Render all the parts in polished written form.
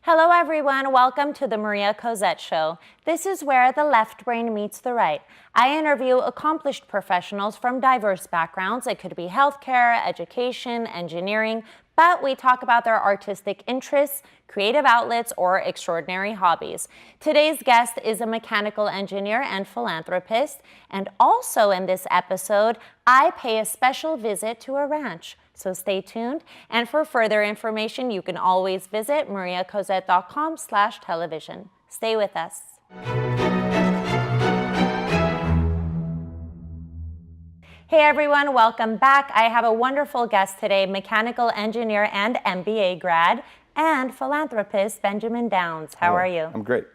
Hello everyone, welcome to the Maria Cozette Show. This is where the left brain meets the right. I interview accomplished professionals from diverse backgrounds. It could be healthcare, education, engineering, but we talk about their artistic interests, creative outlets, or extraordinary hobbies. Today's guest is a mechanical engineer and philanthropist, and also in this episode, I pay a special visit to a ranch. So stay tuned. And for further information, you can always visit mariacozette.com/television. Stay with us. Hey everyone, welcome back. I have a wonderful guest today, mechanical engineer and MBA grad and philanthropist, Benjamin Downs. How are you? I'm great.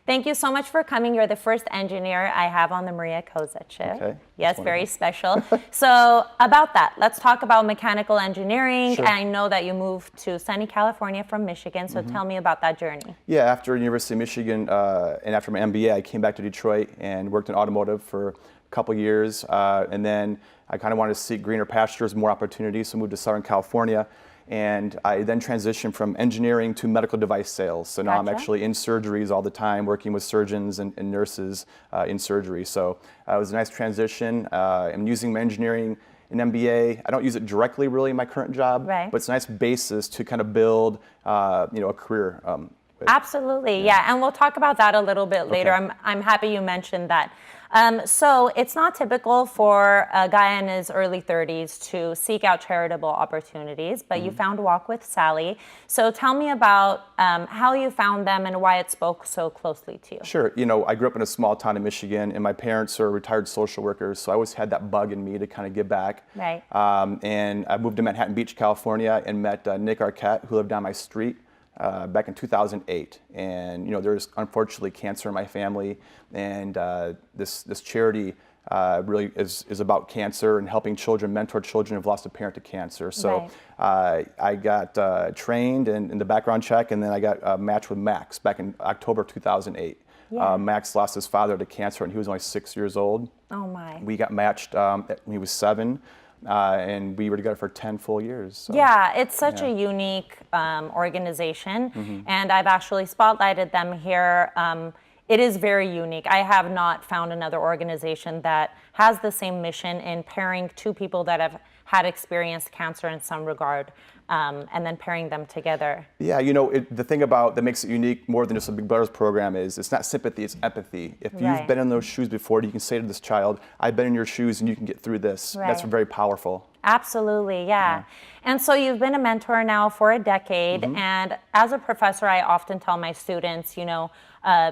Thank you so much for coming. You're the first engineer I have on the Maria Cozette Show. Okay. Yes, very special. So about that, let's talk about mechanical engineering. Sure. I know that you moved to sunny California from Michigan, so tell me about that journey. Yeah, after University of Michigan and after my MBA, I came back to Detroit and worked in automotive for a couple years. And then I kind of wanted to seek greener pastures, more opportunities, so moved to Southern California. And I then transitioned from engineering to medical device sales. So now I'm actually in surgeries all the time, working with surgeons and nurses in surgery. So it was a nice transition. I'm using my engineering in MBA. I don't use it directly really in my current job, but it's a nice basis to kind of build a career. Absolutely, yeah. And we'll talk about that a little bit later. I'm happy you mentioned that. So it's not typical for a guy in his early 30s to seek out charitable opportunities, but you found Walk with Sally. So tell me about how you found them and why it spoke so closely to you. Sure. You know, I grew up in a small town in Michigan, and my parents are retired social workers, so I always had that bug in me to kind of give back. Right. And I moved to Manhattan Beach, California, and met Nick Arquette, who lived down my street. Back in 2008, and you know there's unfortunately cancer in my family, and this charity really is about cancer and helping children, mentor children who've lost a parent to cancer. So I got trained in the background check, and then I got matched with Max back in October 2008. Max lost his father to cancer, and he was only 6 years old. Oh my! We got matched when he was 7. And we were together for 10 full years. So. Yeah, it's such a unique organization, and I've actually spotlighted them here. It is very unique. I have not found another organization that has the same mission in pairing two people that have had experienced cancer in some regard, and then pairing them together. Yeah, you know, the thing that makes it unique more than just a Big Brothers program is it's not sympathy, it's empathy. If you've been in those shoes before, you can say to this child, I've been in your shoes and you can get through this. That's very powerful. Absolutely, yeah. And so you've been a mentor now for a decade, and as a professor, I often tell my students, you know,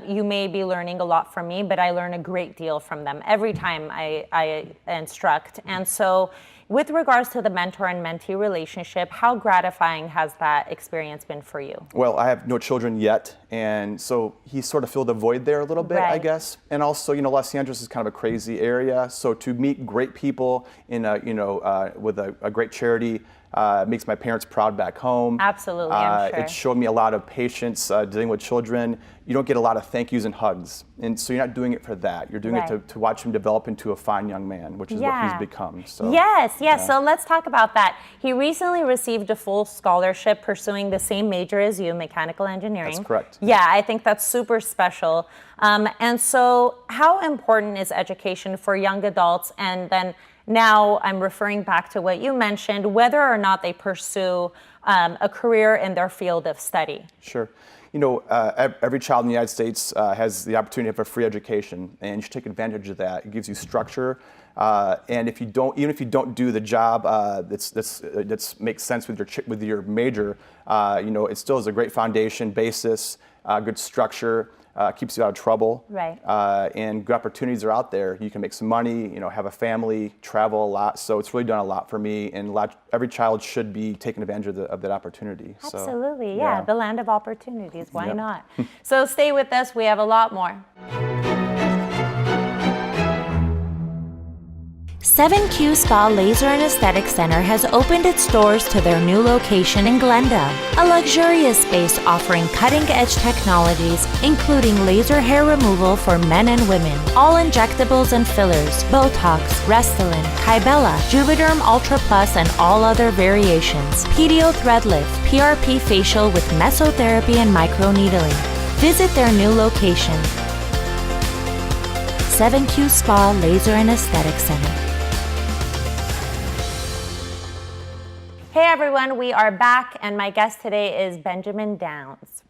you may be learning a lot from me, but I learn a great deal from them every time I instruct. And so with regards to the mentor and mentee relationship, how gratifying has that experience been for you? Well, I have no children yet, and so he sort of filled the void there a little bit, I guess. And also, you know, Los Angeles is kind of a crazy area, so to meet great people in with a great charity makes my parents proud back home. Absolutely, I'm sure. It showed me a lot of patience dealing with children. You don't get a lot of thank yous and hugs, and so you're not doing it for that. You're doing it to watch him develop into a fine young man, which is what he's become. So, Yes. So let's talk about that. He recently received a full scholarship pursuing the same major as you, mechanical engineering. That's correct. Yeah, I think that's super special. And so how important is education for young adults? And then now I'm referring back to what you mentioned, whether or not they pursue a career in their field of study. Sure. You know, every child in the United States has the opportunity for free education, and you should take advantage of that. It gives you structure, and even if you don't do the job that makes sense with your major, you know, it still is a great foundation, basis, good structure. Keeps you out of trouble. Right. And good opportunities are out there. You can make some money, you know, have a family, travel a lot. So it's really done a lot for me, and every child should be taking advantage of that opportunity. Absolutely, so, yeah. The land of opportunities. Why not? So stay with us. We have a lot more. 7Q Spa Laser and Aesthetic Center has opened its doors to their new location in Glendale, a luxurious space offering cutting-edge technologies, including laser hair removal for men and women, all injectables and fillers, Botox, Restylane, Kybella, Juvederm Ultra Plus, and all other variations, PDO thread lift, PRP facial with mesotherapy and microneedling. Visit their new location, 7Q Spa Laser and Aesthetic Center. Hey everyone, we are back and my guest today is Benjamin Downs.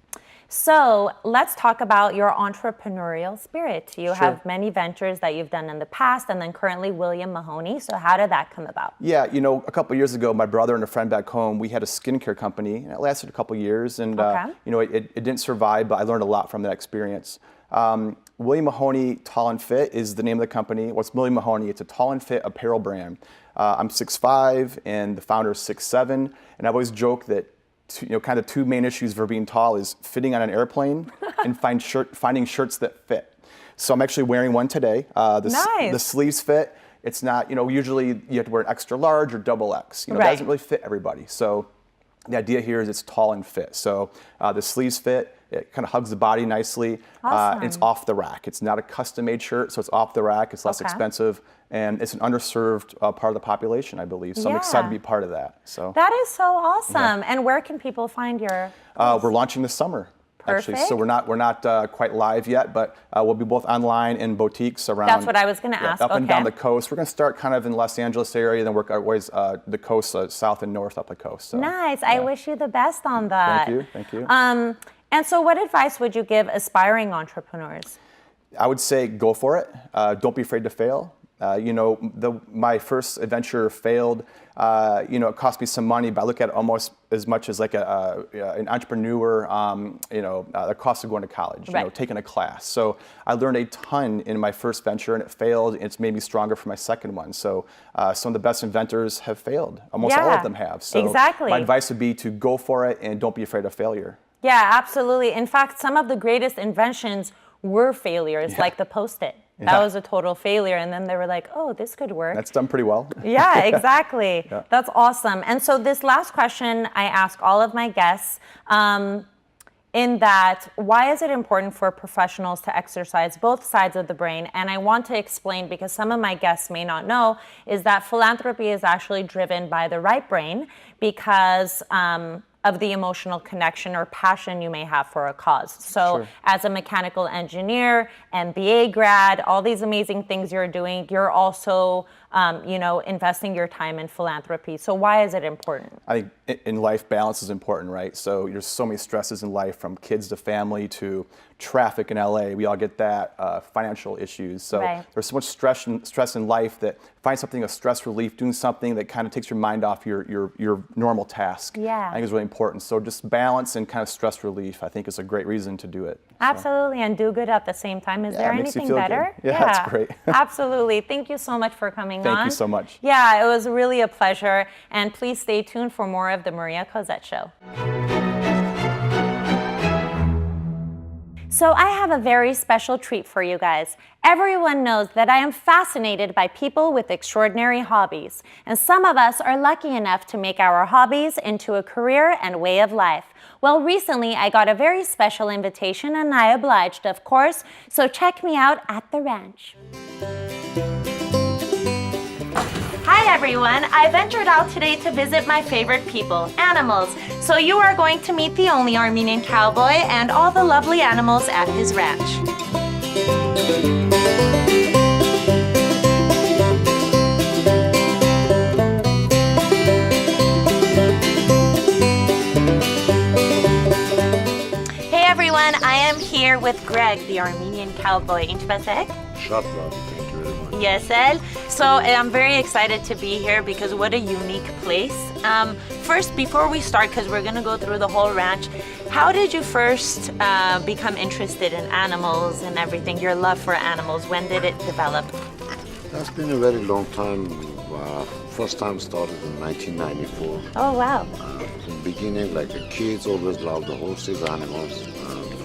So let's talk about your entrepreneurial spirit. You have many ventures that you've done in the past and then currently William Mahoney. So how did that come about? Yeah, a couple of years ago, my brother and a friend back home, we had a skincare company and it lasted a couple of years and it didn't survive, but I learned a lot from that experience. William Mahoney Tall and Fit is the name of the company. What's William Mahoney? It's a tall and fit apparel brand. I'm 6'5", and the founder is 6'7", and I've always joked that kind of two main issues for being tall is fitting on an airplane and finding shirts that fit. So I'm actually wearing one today. The sleeves fit. It's not, usually you have to wear an extra large or double X. It doesn't really fit everybody. So the idea here is it's tall and fit. So the sleeves fit. It kind of hugs the body nicely. Awesome. It's off the rack. It's not a custom-made shirt, so it's off the rack. It's less expensive, and it's an underserved part of the population, I believe. So I'm excited to be part of that. So that is so awesome. And where can people find your? We're launching this summer. Actually, so we're not quite live yet, but we'll be both online and boutiques around. That's what I was going to ask. Up and down the coast. We're going to start kind of in Los Angeles area, then work our ways the coast, south and north up the coast. So, nice. Yeah. I wish you the best on that. Thank you. And so what advice would you give aspiring entrepreneurs? I would say go for it. Don't be afraid to fail. My first adventure failed. It cost me some money, but I look at it almost as much as like an entrepreneur, the cost of going to college, taking a class. So I learned a ton in my first venture and it failed. And it's made me stronger for my second one. So some of the best inventors have failed. Almost all of them have. So my advice would be to go for it and don't be afraid of failure. Yeah, absolutely. In fact, some of the greatest inventions were failures, like the Post-it. That was a total failure. And then they were like, oh, this could work. That's done pretty well. Yeah, exactly. That's awesome. And so this last question I ask all of my guests, in that, why is it important for professionals to exercise both sides of the brain? And I want to explain, because some of my guests may not know, is that philanthropy is actually driven by the right brain because of the emotional connection or passion you may have for a cause. So as a mechanical engineer, MBA grad, all these amazing things you're doing, you're also investing your time in philanthropy. So why is it important? I think in life, balance is important, right? So there's so many stresses in life, from kids to family to traffic in LA. We all get that, financial issues. So there's so much stress in life that find something of stress relief, doing something that kind of takes your mind off your normal task. I think is really important. So just balance and kind of stress relief, I think, is a great reason to do it. Absolutely, and do good at the same time. Is there anything better? Yeah, that's great. Absolutely. Thank you so much for coming on. Thank you so much. Yeah, it was really a pleasure. And please stay tuned for more of the Maria Cozette Show. So I have a very special treat for you guys. Everyone knows that I am fascinated by people with extraordinary hobbies, and some of us are lucky enough to make our hobbies into a career and way of life. Well, recently I got a very special invitation and I obliged, of course, so check me out at the ranch. Hi everyone, I ventured out today to visit my favorite people, animals. So you are going to meet the only Armenian cowboy and all the lovely animals at his ranch. Hey everyone, I am here with Greg, the Armenian cowboy. Yes, El. So I'm very excited to be here because what a unique place. First, before we start, because we're going to go through the whole ranch, how did you first become interested in animals and everything, your love for animals? When did it develop? That's been a very long time. First time started in 1994. Oh, wow. From the beginning, like the kids always loved the horses, animals.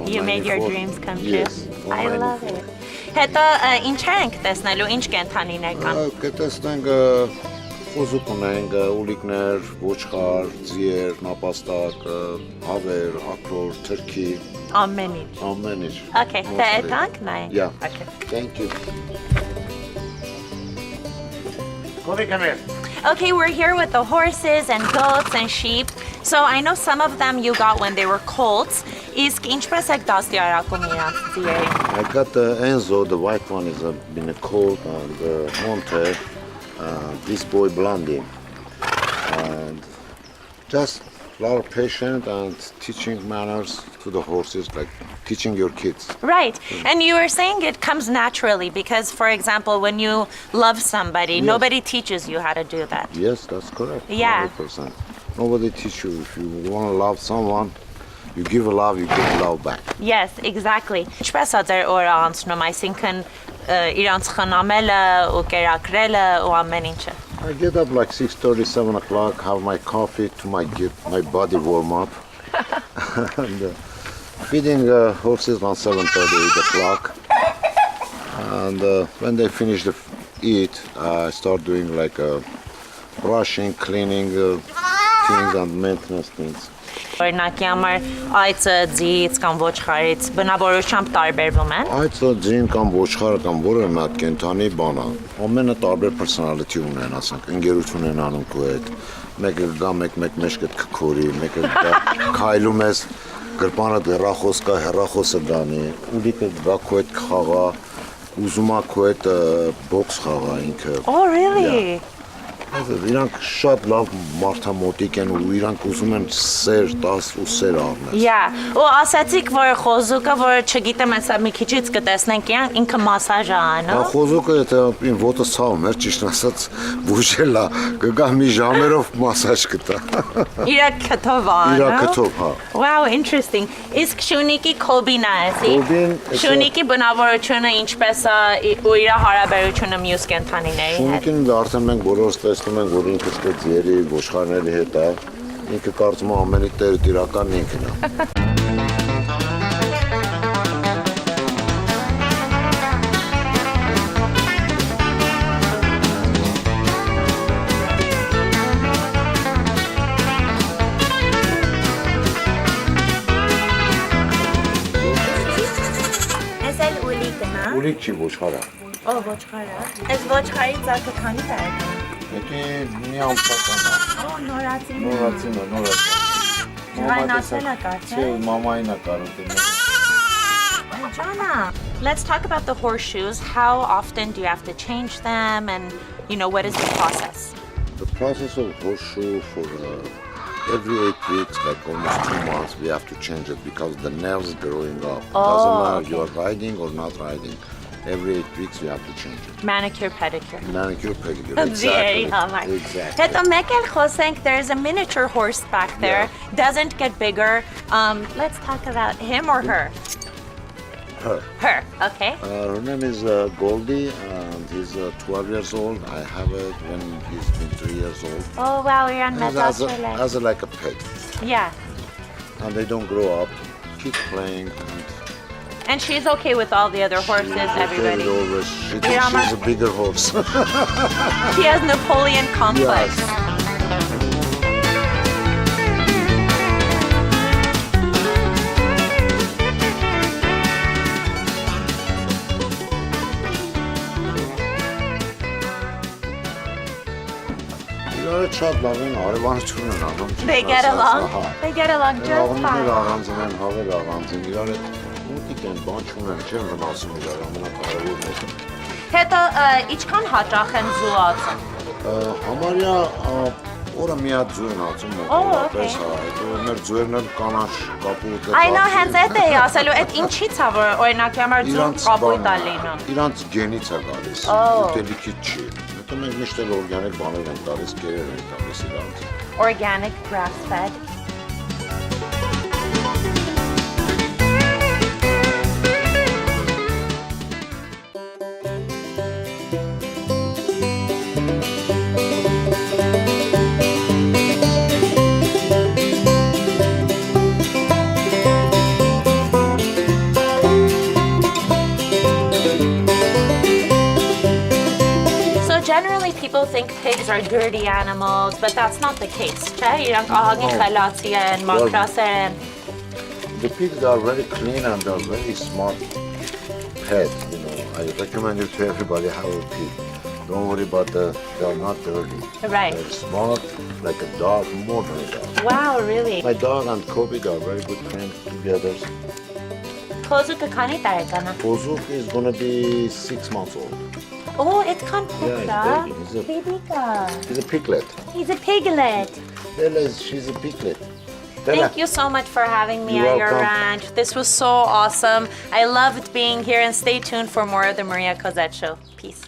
You made your dreams come true. Yes. I love it. Հետո ինչեր ենք տեսնելու, ինչ կենթանիներ կան։ Կտեսնենք խոզուկ ունենք, ուլիկներ, ոչխար, ձիեր, նապաստակ, հավեր, ակրոր, թրքի, Ամեն ինչ։ ամեն ինչ։ Okay, դե եկանք նայենք։ Yeah. Okay. Thank you. Come here. Okay, we're here with the horses and goats and sheep. So I know some of them you got when they were colts. Իսկ ինչպես եք դաստիարակում իրանց ձիերին։ I got the Enzo, the white one is been a colt, and Monte, this boy Blondie. And just a lot of patience and teaching manners to the horses, like teaching your kids. Right. And you were saying it comes naturally because, for example, when you love somebody, Yes. nobody teaches you how to do that. Yes, that's correct. Yeah. 100%. Nobody teach you. If you want to love someone, you give a love, you get love back. Yes, exactly. Ինչպես է ձեր օրը անցնում, այսինքն իրանց խնամելը ու կերակրելը ու ամեն ինչը։ I get up like 6:30, 7 o'clock, have my coffee to get my body warm up. And feeding horses on 7:30, 8 o'clock. And when they finish the eat, I start doing like brushing, cleaning things and maintenance things. Օրինակի համար այծը ձիից կամ ոչխարից բնավորությամբ տարբերվում են։ Այդ ձին կամ ոչխարը կամ որը մի հատ կենթանի բան է։ Ամենը տարբեր personality ունեն, ասենք, ընկերություն են անում քո հետ։ Մեկը գա մեկ մեջ կքորի, մեկը գա քայլում ես, գրպանը հեռախոս կա, հեռախոսը դանի, ուրիկը գա քո հետ խաղա, ուզում է քո հետ բոքս խաղա ինքը։ Oh, really? Իրանք շատ լավ մարդամոտիկ են ու իրանք ուզում են սեր տաս ու սեր առնել։ Yeah. Ու ասացիք, որ խոզուկը, որ չգիտեմ, հեսա մի քիչից կտեսնենք ինքը մասաժ է անում։ Խոզուկը եթե ին ոտը ցավում էր, ճիշտ ասած, բուժել է, կգա մի ժամերով մասաժ կտա։ Իրա քթով է, Իրա քթով, հա։ Wow, interesting. Իսկ շունիկի քոբին է, էսի։ Քոբին, Շունիկի բնավորությունը ինչպես է ու իր հարաբերությունը մյուս կենթանիների հետ։ Շունիկին արդեն մենք բոլորս տեսնում ենք, որ ինքը ստե ձիերի, ոչխարների հետ է, ինքը կարծում է ամենի տերը տիրական ինքն է։ Էս էլ ուլիկն է։ Ուլիկ չի ոչխարը։ Ո ոչխարը։ Էս ոչխարի ծակը քանի տարի է։ Եկի մի ամսական է։ Ո նորացին։ Նորացին։ Ջրանացել է կարծես։ Չէ, մամային է կարոտել։ Jana, let's talk about the horseshoes. How often do you have to change them and, what is the process? The process of horseshoe for every 8 weeks, like almost 2 months, we have to change it because the nails growing up. Doesn't matter you are riding or not riding. Every 8 weeks we have to change it. Manicure, pedicure. Manicure, pedicure. Very Exactly. hard. Exactly. Հետո մեկ էլ խոսենք, there's a miniature horse back there. Doesn't get bigger. Let's talk about him or her. Her. Her, okay. Her name is Goldie, and he's 12 years old. I have it when he's been 3 years old. Oh wow, you're on As like a pet. Yeah. And they don't grow up. Keep playing. And she's okay with all the other horses, everybody. She thinks she's a bigger horse. She has Napoleon complex. Yes. Իրարը շատ լավ են, արևանություն են անում։ They get along? They get along just Աղունիներ fine. առանձին են, հավեր առանձին, իրարը մուտիկ են, բան չունեն, չեն վնասում իրար, ամենակարևորն է։ Հետո ինչքան հաճախ են զուացում։ Համարյա օրը մի հատ ձու են ածում մոտավորապես, հա, հետո մեր ձուերն էլ կանաչ կապույտ է։ Այնո հենց այդ էի ասելու, այդ ինչի՞ց է, որ օրինակի համար ձուն կապույտ է լինում։ Իրանց գենից է գալիս, ուտելիքից չի։ Հետո մենք միշտ էլ օրգանիկ բաներ ենք տալիս, կերեր ենք տալիս իրանց։ Organic grass fed. people think pigs are dirty animals, but that's not the case. ایران که آهنگ خلاطی and ماکراس and The pigs are very clean and they're very smart pet. You know, I recommend it to everybody have a pig. Don't worry about they're not dirty. Right. They're smart, like a dog, more than a dog. Wow, really? My dog and Kobe are very good friends together. Kozu که کانی دارگانه. Kozuk is gonna be 6 months old. Oh, it's con Yeah, piglet. he's Baby girl. He's a piglet. He's a piglet. She's a piglet. Thank you so much for having me You're at your welcome. ranch. This was so awesome. I loved being here, and stay tuned for more of the Maria Cozette Show. Peace.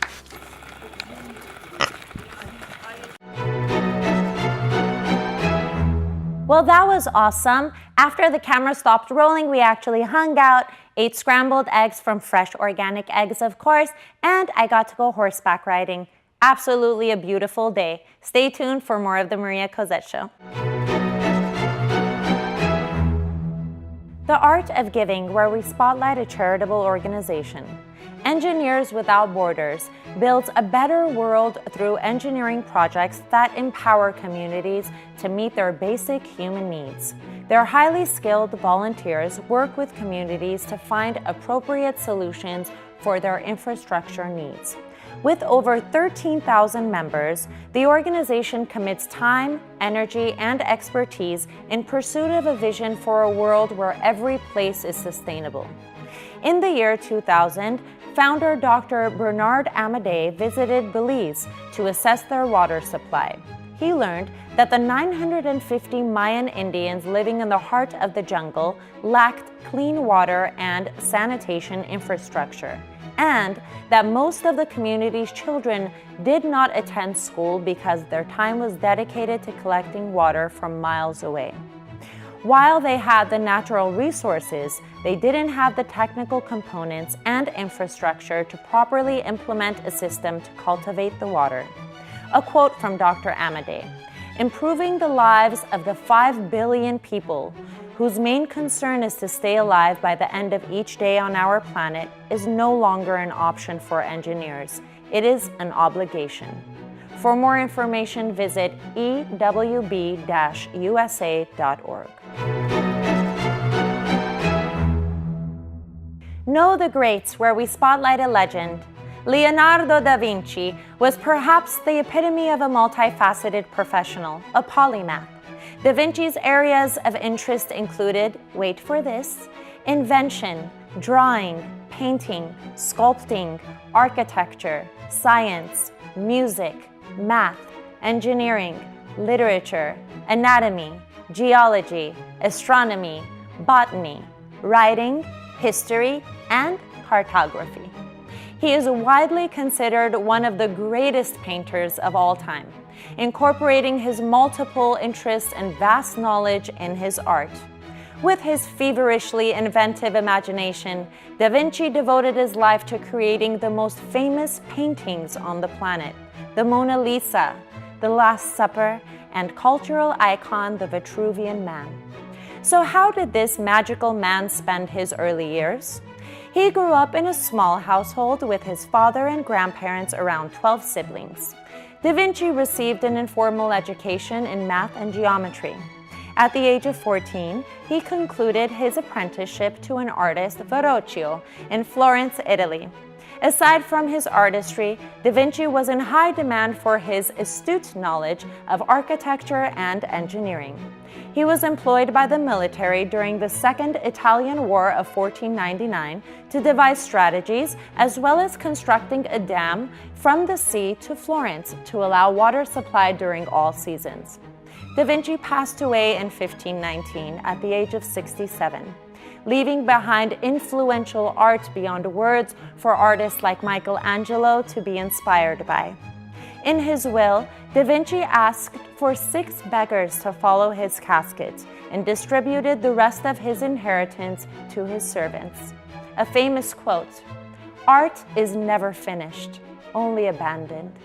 Well, that was awesome. After the camera stopped rolling, we actually hung out, ate scrambled eggs from Fresh Organic Eggs, of course, and I got to go horseback riding. Absolutely a beautiful day. Stay tuned for more of the Maria Cozette Show. The Art of Giving, where we spotlight a charitable organization. Engineers Without Borders builds a better world through engineering projects that empower communities to meet their basic human needs. Their highly skilled volunteers work with communities to find appropriate solutions for their infrastructure needs. With over 13,000 members, the organization commits time, energy, and expertise in pursuit of a vision for a world where every place is sustainable. In the year 2000, founder Dr. Bernard Amadei visited Belize to assess their water supply. He learned that the 950 Mayan Indians living in the heart of the jungle lacked clean water and sanitation infrastructure, and that most of the community's children did not attend school because their time was dedicated to collecting water from miles away. While they had the natural resources, they didn't have the technical components and infrastructure to properly implement a system to cultivate the water. A quote from Dr. Amadei: "Improving the lives of the 5 billion people whose main concern is to stay alive by the end of each day on our planet is no longer an option for engineers. It is an obligation." For more information, visit ewb-usa.org. Know the Greats, where we spotlight a legend. Leonardo Da Vinci was perhaps the epitome of a multifaceted professional, a polymath. Da Vinci's areas of interest included, wait for this, invention, drawing, painting, sculpting, architecture, science, music, math, engineering, literature, anatomy, geology, astronomy, botany, writing, history, and cartography. He is widely considered one of the greatest painters of all time, incorporating his multiple interests and vast knowledge in his art. With his feverishly inventive imagination, Da Vinci devoted his life to creating the most famous paintings on the planet: the Mona Lisa, the Last Supper, and cultural icon the Vitruvian Man. So how did this magical man spend his early years? He grew up in a small household with his father and grandparents, around 12 siblings. Da Vinci received an informal education in math and geometry. At the age of 14, he concluded his apprenticeship to an artist, Verrocchio, in Florence, Italy. Aside from his artistry, Da Vinci was in high demand for his astute knowledge of architecture and engineering. He was employed by the military during the Second Italian War of 1499 to devise strategies, as well as constructing a dam from the sea to Florence to allow water supply during all seasons. Da Vinci passed away in 1519 at the age of 67. Leaving behind influential art beyond words for artists like Michelangelo to be inspired by. In his will, Da Vinci asked for 6 beggars to follow his casket and distributed the rest of his inheritance to his servants. A famous quote: "Art is never finished, only abandoned."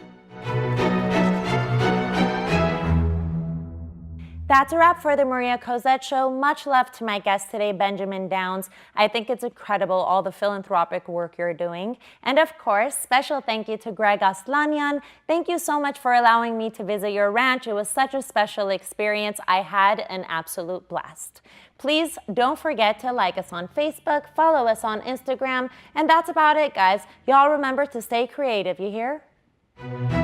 That's a wrap for the Maria Cozette Show. Much love to my guest today, Benjamin Downs. I think it's incredible all the philanthropic work you're doing. And of course, special thank you to Greg Aslanyan. Thank you so much for allowing me to visit your ranch. It was such a special experience. I had an absolute blast. Please don't forget to like us on Facebook, follow us on Instagram, and that's about it, guys. Y'all remember to stay creative, you hear?